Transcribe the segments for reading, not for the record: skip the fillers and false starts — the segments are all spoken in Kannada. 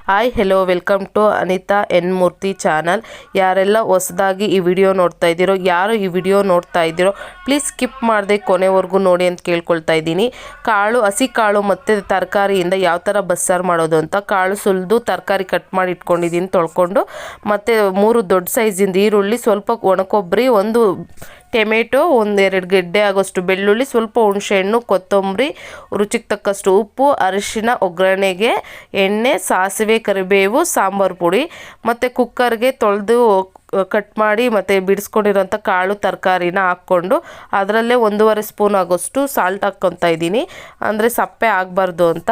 Hi hello welcome to Anitha N Murthy channel. ಯಾರೆಲ್ಲ ಹೊಸದಾಗಿ ಈ ವಿಡಿಯೋ ನೋಡ್ತಾ ಇದ್ದೀರೋ, ಯಾರು ಈ ವಿಡಿಯೋ ನೋಡ್ತಾ ಇದ್ದೀರೋ ಪ್ಲೀಸ್ ಸ್ಕಿಪ್ ಮಾಡದೆ ಕೊನೆವರೆಗೂ ನೋಡಿ ಅಂತ ಕೇಳ್ಕೊಳ್ತಾ ಇದ್ದೀನಿ. ಹಸಿ ಕಾಳು ಮತ್ತು ತರಕಾರಿಯಿಂದ ಯಾವ ಥರ ಬಸ್ಸಾರು ಮಾಡೋದು ಅಂತ ಕಾಳು ಸುಲಿದು ತರಕಾರಿ ಕಟ್ ಮಾಡಿ ಇಟ್ಕೊಂಡಿದ್ದೀನಿ ತೊಳ್ಕೊಂಡು. ಮತ್ತು 3 ದೊಡ್ಡ ಸೈಜಿಂದ ಈರುಳ್ಳಿ, ಸ್ವಲ್ಪ ಒಣಕೊಬ್ಬರಿ, ಒಂದು ಟೊಮೆಟೊ, 1-2 ಗೆಡ್ಡೆ ಆಗೋಷ್ಟು ಬೆಳ್ಳುಳ್ಳಿ, ಸ್ವಲ್ಪ ಹುಣಸೆಹಣ್ಣು, ಕೊತ್ತಂಬರಿ, ರುಚಿಗೆ ತಕ್ಕಷ್ಟು ಉಪ್ಪು, ಅರಿಶಿನ, ಒಗ್ಗರಣೆಗೆ ಎಣ್ಣೆ, ಸಾಸಿವೆ, ಕರಿಬೇವು, ಸಾಂಬಾರು ಪುಡಿ, ಮತ್ತು ಕುಕ್ಕರ್ಗೆ ತೊಳೆದು ಕಟ್ ಮಾಡಿ ಮತ್ತು ಬಿಡಿಸ್ಕೊಂಡಿರೋಂಥ ಕಾಳು ತರಕಾರಿನ ಹಾಕ್ಕೊಂಡು ಅದರಲ್ಲೇ 1.5 ಸ್ಪೂನ್ ಆಗೋಷ್ಟು ಸಾಲ್ಟ್ ಹಾಕ್ಕೊತಾ ಇದ್ದೀನಿ. ಅಂದರೆ ಸಪ್ಪೆ ಆಗಬಾರ್ದು ಅಂತ.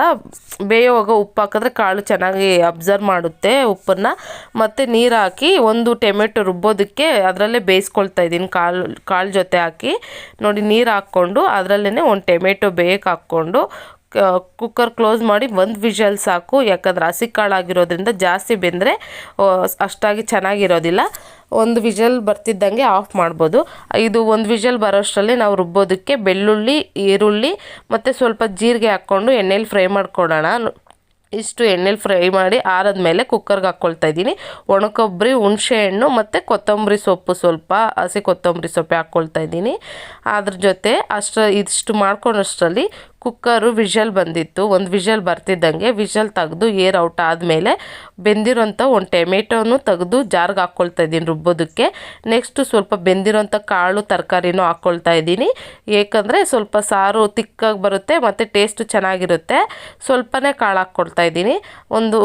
ಬೇಯುವಾಗ ಉಪ್ಪು ಹಾಕಿದ್ರೆ ಕಾಳು ಚೆನ್ನಾಗಿ ಅಬ್ಸರ್ವ್ ಮಾಡುತ್ತೆ ಉಪ್ಪನ್ನು. ಮತ್ತು ನೀರು ಹಾಕಿ ಒಂದು ಟೊಮೆಟೊ ರುಬ್ಬೋದಕ್ಕೆ ಅದರಲ್ಲೇ ಬೇಯಿಸ್ಕೊಳ್ತಾ ಇದ್ದೀನಿ. ಕಾಳು ಜೊತೆ ಹಾಕಿ ನೋಡಿ, ನೀರು ಹಾಕ್ಕೊಂಡು ಅದರಲ್ಲೇ ಒಂದು ಟೊಮೆಟೊ ಬೇಯಕ್ಕೆ ಹಾಕ್ಕೊಂಡು ಕುಕ್ಕರ್ ಕ್ಲೋಸ್ ಮಾಡಿ 1 ವಿಷಲ್ ಸಾಕು. ಯಾಕಂದರೆ ಹಸಿ ಕಾಳಾಗಿರೋದ್ರಿಂದ ಜಾಸ್ತಿ ಬೆಂದರೆ ಅಷ್ಟಾಗಿ ಚೆನ್ನಾಗಿರೋದಿಲ್ಲ. 1 ವಿಷಲ್ ಬರ್ತಿದ್ದಂಗೆ ಆಫ್ ಮಾಡ್ಬೋದು. ಇದು 1 ವಿಷಲ್ ಬರೋಷ್ಟರಲ್ಲಿ ನಾವು ರುಬ್ಬೋದಕ್ಕೆ ಬೆಳ್ಳುಳ್ಳಿ, ಈರುಳ್ಳಿ ಮತ್ತು ಸ್ವಲ್ಪ ಜೀರಿಗೆ ಹಾಕ್ಕೊಂಡು ಎಣ್ಣೆಲಿ ಫ್ರೈ ಮಾಡ್ಕೊಳ್ಳೋಣ. ಇಷ್ಟು ಎಣ್ಣೆಲಿ ಫ್ರೈ ಮಾಡಿ ಆರದ್ಮೇಲೆ ಕುಕ್ಕರ್ಗೆ ಹಾಕ್ಕೊಳ್ತಾ ಇದ್ದೀನಿ. ಒಣಕೊಬ್ಬರಿ, ಹುಣಸೆಹಣ್ಣು ಮತ್ತು ಕೊತ್ತಂಬರಿ ಸೊಪ್ಪು, ಸ್ವಲ್ಪ ಹಸಿ ಕೊತ್ತಂಬರಿ ಸೊಪ್ಪು ಹಾಕ್ಕೊಳ್ತಾ ಇದ್ದೀನಿ. ಅದ್ರ ಜೊತೆ ಇದಿಷ್ಟು ಮಾಡ್ಕೊಂಡಷ್ಟರಲ್ಲಿ ಕುಕ್ಕರು ವಿಷಲ್ ಬಂದಿತ್ತು. 1 ವಿಷಲ್ ಬರ್ತಿದ್ದಂಗೆ ವಿಷಲ್ ತೆಗೆದು ಏರ್ ಔಟ್ ಆದಮೇಲೆ ಬೆಂದಿರೋಂಥ ಒಂದು ಟೊಮೆಟೊನು ತೆಗೆದು ಜಾರ್ಗೆ ಹಾಕ್ಕೊಳ್ತಾ ಇದ್ದೀನಿ ರುಬ್ಬೋದಕ್ಕೆ. ನೆಕ್ಸ್ಟು ಸ್ವಲ್ಪ ಬೆಂದಿರೋಂಥ ಕಾಳು ತರಕಾರಿನೂ ಹಾಕ್ಕೊಳ್ತಾ ಇದ್ದೀನಿ. ಏಕೆಂದರೆ ಸ್ವಲ್ಪ ಸಾರು ತಿಕ್ಕಾಗಿ ಬರುತ್ತೆ ಮತ್ತು ಟೇಸ್ಟು ಚೆನ್ನಾಗಿರುತ್ತೆ. ಸ್ವಲ್ಪನೇ ಕಾಳು ಹಾಕ್ಕೊಳ್ತಾ ಇದ್ದೀನಿ. ಒಂದು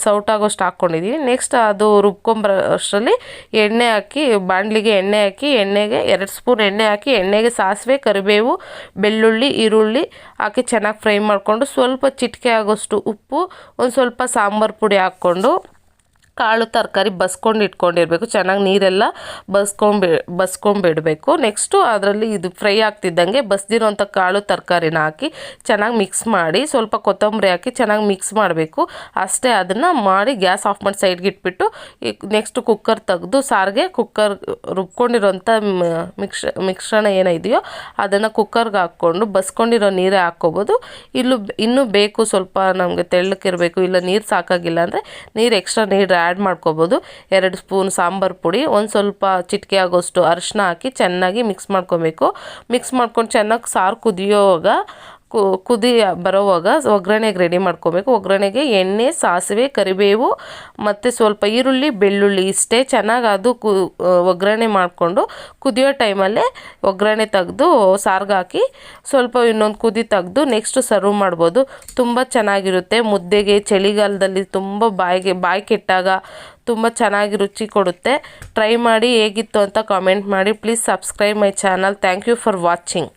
ಸೌಟಾಗೋಷ್ಟು ಹಾಕ್ಕೊಂಡಿದ್ದೀನಿ. ನೆಕ್ಸ್ಟ್ ಅದು ರುಬ್ಕೊಂಬರೋಷ್ಟರಲ್ಲಿ ಎಣ್ಣೆ ಹಾಕಿ, ಬಾಣಲಿಗೆ ಎಣ್ಣೆ ಹಾಕಿ, ಎಣ್ಣೆಗೆ 2 ಸ್ಪೂನ್ ಎಣ್ಣೆ ಹಾಕಿ, ಎಣ್ಣೆಗೆ ಸಾಸಿವೆ, ಕರಿಬೇವು, ಬೆಳ್ಳುಳ್ಳಿ, ಈರುಳ್ಳಿ ಹಾಕಿ ಚೆನ್ನಾಗಿ ಫ್ರೈ ಮಾಡಿಕೊಂಡು ಸ್ವಲ್ಪ ಚಿಟಿಕೆ ಆಗೋಷ್ಟು ಉಪ್ಪು, ಒಂದು ಸ್ವಲ್ಪ ಸಾಂಬಾರು ಪುಡಿ ಹಾಕ್ಕೊಂಡು ಕಾಳು ತರಕಾರಿ ಬಸ್ಕೊಂಡು ಇಟ್ಕೊಂಡಿರಬೇಕು. ಚೆನ್ನಾಗಿ ನೀರೆಲ್ಲ ಬಸ್ಕೊಂಬಿಡಬೇಕು. ನೆಕ್ಸ್ಟು ಅದರಲ್ಲಿ ಇದು ಫ್ರೈ ಆಗ್ತಿದ್ದಂಗೆ ಬಸ್ದಿರೋಂಥ ಕಾಳು ತರಕಾರಿನ ಹಾಕಿ ಚೆನ್ನಾಗಿ ಮಿಕ್ಸ್ ಮಾಡಿ, ಸ್ವಲ್ಪ ಕೊತ್ತಂಬರಿ ಹಾಕಿ ಚೆನ್ನಾಗಿ ಮಿಕ್ಸ್ ಮಾಡಬೇಕು. ಅಷ್ಟೇ. ಅದನ್ನು ಮಾಡಿ ಗ್ಯಾಸ್ ಆಫ್ ಮಾಡಿ ಸೈಡ್ಗೆ ಇಟ್ಬಿಟ್ಟು ನೆಕ್ಸ್ಟ್ ಕುಕ್ಕರ್ ತೆಗೆದು ಸಾರಿಗೆ ರುಬ್ಕೊಂಡಿರೋಂಥ ಮಿಶ್ರಣ ಏನಿದೆಯೋ ಅದನ್ನು ಕುಕ್ಕರ್ಗೆ ಹಾಕ್ಕೊಂಡು ಬಸ್ಕೊಂಡಿರೋ ನೀರೇ ಹಾಕ್ಕೋಬೋದು. ಇನ್ನೂ ಬೇಕು ಸ್ವಲ್ಪ ನಮಗೆ ತೆಳ್ಳಕ್ಕಿರಬೇಕು, ಇಲ್ಲ ನೀರು ಸಾಕಾಗಿಲ್ಲ ಅಂದರೆ ಎಕ್ಸ್ಟ್ರಾ ನೀರು ಆ್ಯಡ್ ಮಾಡ್ಕೋಬೋದು. 2 ಸ್ಪೂನ್ ಸಾಂಬಾರು ಪುಡಿ, ಒಂದು ಸ್ವಲ್ಪ ಚಿಟಿಕೆ ಆಗೋಷ್ಟು ಅರಿಶಿನ ಹಾಕಿ ಚೆನ್ನಾಗಿ ಮಿಕ್ಸ್ ಮಾಡ್ಕೊಬೇಕು. ಮಿಕ್ಸ್ ಮಾಡ್ಕೊಂಡು ಚೆನ್ನಾಗಿ ಸಾರು ಕುದಿ ಬರೋವಾಗ ಒಗ್ಗರಣೆಗೆ ರೆಡಿ ಮಾಡ್ಕೋಬೇಕು. ಒಗ್ಗರಣೆಗೆ ಎಣ್ಣೆ, ಸಾಸಿವೆ, ಕರಿಬೇವು ಮತ್ತು ಸ್ವಲ್ಪ ಈರುಳ್ಳಿ, ಬೆಳ್ಳುಳ್ಳಿ ಇಷ್ಟೇ. ಚೆನ್ನಾಗಿ ಅದು ಒಗ್ಗರಣೆ ಮಾಡಿಕೊಂಡು ಕುದಿಯೋ ಟೈಮಲ್ಲೇ ಒಗ್ಗರಣೆ ತೆಗೆದು ಸಾರ್ಗೆ ಹಾಕಿ ಸ್ವಲ್ಪ ಇನ್ನೊಂದು ಕುದಿ ತೆಗೆದು ನೆಕ್ಸ್ಟ್ ಸರ್ವ್ ಮಾಡ್ಬೋದು. ತುಂಬ ಚೆನ್ನಾಗಿರುತ್ತೆ. ಮುದ್ದೆಗೆ ಚಳಿಗಾಲದಲ್ಲಿ ತುಂಬ ಬಾಯಿ ಕೆಟ್ಟಾಗ ತುಂಬ ಚೆನ್ನಾಗಿ ರುಚಿ ಕೊಡುತ್ತೆ. ಟ್ರೈ ಮಾಡಿ ಹೇಗಿತ್ತು ಅಂತ ಕಾಮೆಂಟ್ ಮಾಡಿ. Please subscribe my channel. Thank you for watching.